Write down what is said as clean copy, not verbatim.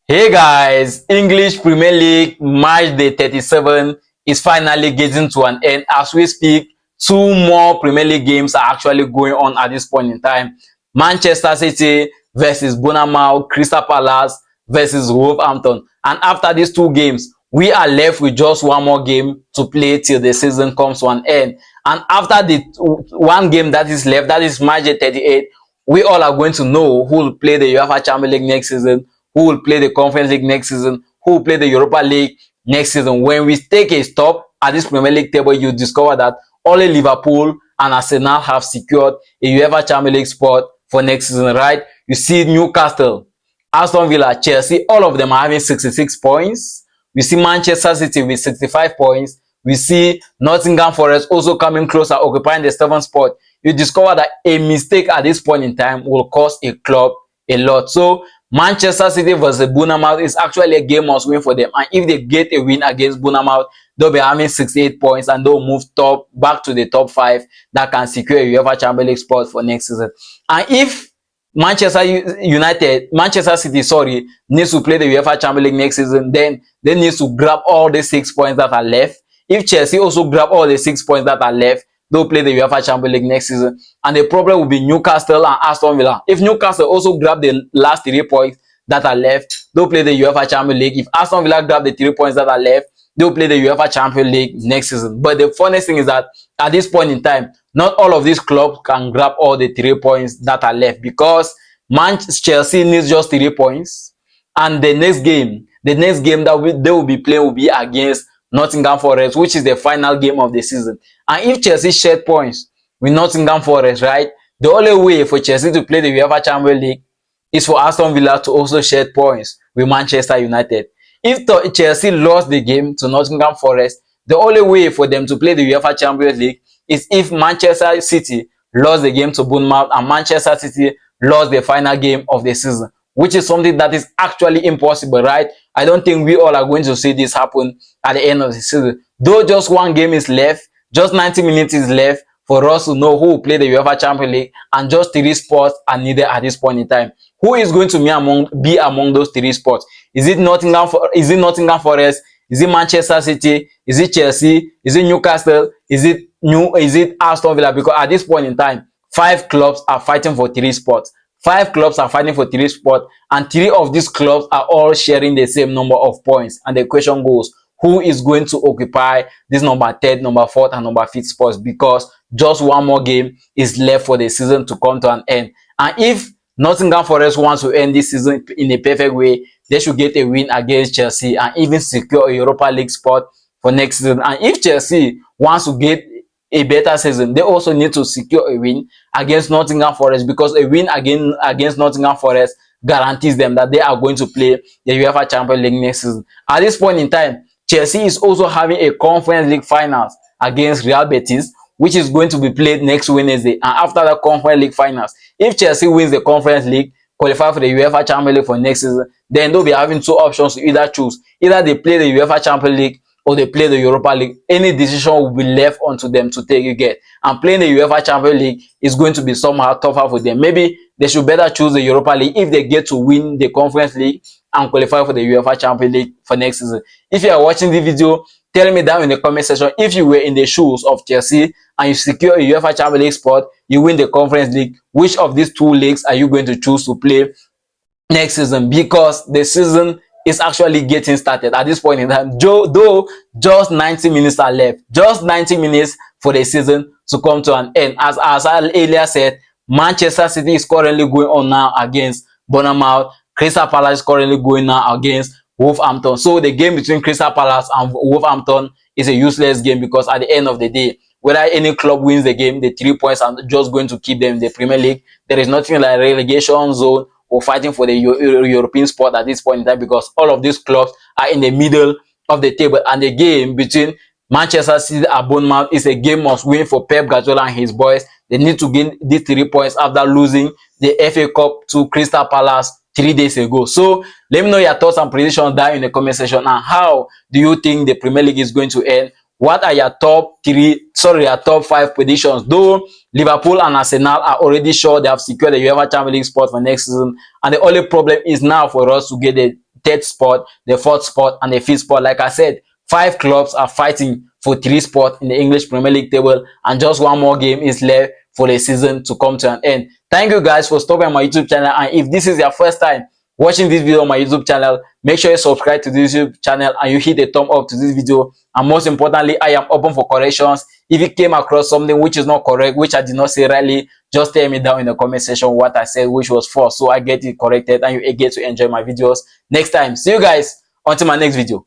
Hey guys, English Premier League match day 37 is finally getting to an end. As we speak, two more Premier League games are actually going on at this point in time. Manchester City versus Bournemouth, Crystal Palace versus Wolverhampton. And after these two games, we are left with just one more game to play till the season comes to an end. And after the one game that is left, that is match day 38, we all are going to know who will play the UEFA Champions League next season, who will play the Conference League next season, who will play the Europa League next season. When we take a stop at this Premier League table, you discover that only Liverpool and Arsenal have secured a UEFA Champions League spot for next season, right? You see Newcastle, Aston Villa, Chelsea, all of them are having 66 points. We see Manchester City with 65 points. We see Nottingham Forest also coming closer, occupying the 7th spot. You discover that a mistake at this point in time will cost a club a lot. So Manchester City versus Bournemouth is actually a game must win for them. And if they get a win against Bournemouth, they'll be having 68 points and they'll move back to the top 5 that can secure a UEFA Champions League spot for next season. And if Manchester City, needs to play the UEFA Champions League next season, then they need to grab all the 6 points that are left. If Chelsea also grab all the 6 points that are left, they'll play the UEFA Champions League next season. And the problem will be Newcastle and Aston Villa. If Newcastle also grab the last 3 points that are left, they'll play the UEFA Champions League. If Aston Villa grab the 3 points that are left, they'll play the UEFA Champions League next season. But the funniest thing is that at this point in time, not all of these clubs can grab all the 3 points that are left, because Chelsea needs just 3 points. And the next game that they will be playing will be against Nottingham Forest, which is the final game of the season. And if Chelsea shared points with Nottingham Forest, right, the only way for Chelsea to play the UEFA Champions League is for Aston Villa to also share points with Manchester United. If Chelsea lost the game to Nottingham Forest, the only way for them to play the UEFA Champions League is if Manchester City lost the game to Bournemouth and Manchester City lost the final game of the season, which is something that is actually impossible, right? I don't think we all are going to see this happen at the end of the season. Though just one game is left, just 90 minutes is left for us to know who will play the UEFA Champions League, and just 3 spots are needed at this point in time. Who is going to be among those 3 spots? Is it Nottingham Forest? Is it Manchester City? Is it Chelsea? Is it Newcastle? Is it Aston Villa? Because at this point in time, 5 clubs are fighting for 3 spots. 5 clubs are fighting for 3 spots, and 3 of these clubs are all sharing the same number of points. And the question goes, who is going to occupy this number 3rd, number 4th, and number 5th spots? Because just one more game is left for the season to come to an end. And if Nottingham Forest wants to end this season in a perfect way, they should get a win against Chelsea and even secure a Europa League spot for next season. And if Chelsea wants to get a better season, they also need to secure a win against Nottingham Forest, because a win against Nottingham Forest guarantees them that they are going to play the UEFA Champions League next season. At this point in time, Chelsea is also having a Conference League finals against Real Betis, which is going to be played next Wednesday. And after the Conference League finals, if Chelsea wins the Conference League, qualify for the UEFA Champions League for next season, then they'll be having 2 options to either choose. Either they play the UEFA Champions League or they play the Europa League. Any decision will be left onto them to take, you get. And playing the UEFA Champions League is going to be somehow tougher for them. Maybe they should better choose the Europa League if they get to win the Conference League and qualify for the UEFA Champions League for next season. If you are watching the video, tell me down in the comment section, if you were in the shoes of Chelsea and you secure a UEFA Champions League spot, you win the Conference League, which of these 2 leagues are you going to choose to play next season? Because the season is actually getting started at this point in time. Though just 90 minutes are left, just 90 minutes for the season to come to an end. As I earlier said, Manchester City is currently going on now against Bournemouth. Crystal Palace is currently going now against Wolverhampton. So the game between Crystal Palace and Wolverhampton is a useless game, because at the end of the day, whether any club wins the game, the 3 points are just going to keep them in the Premier League. There is nothing like relegation zone or fighting for the European spot at this point in time, because all of these clubs are in the middle of the table. And the game between Manchester City and Bournemouth is a game must win for Pep Guardiola and his boys. They need to gain these 3 points after losing the FA Cup to Crystal Palace 3 days ago. So let me know your thoughts and predictions down in the comment section. And how do you think the Premier League is going to end? What are your top 5 predictions? Though Liverpool and Arsenal are already sure they have secured the UEFA Champions League spot for next season, and the only problem is now for us to get third spot, the fourth spot, and the fifth spot. Like I said, 5 clubs are fighting for 3 spots in the English Premier League table, and just one more game is left for the season to come to an end. Thank you guys for stopping my YouTube channel, and if this is your first time watching this video on my YouTube channel, make sure you subscribe to this YouTube channel and you hit the thumb up to this video. And most importantly, I am open for corrections. If you came across something which is not correct, which I did not say rightly, just tell me down in the comment section what I said which was false, so I get it corrected and you get to enjoy my videos next time. See you guys until my next video.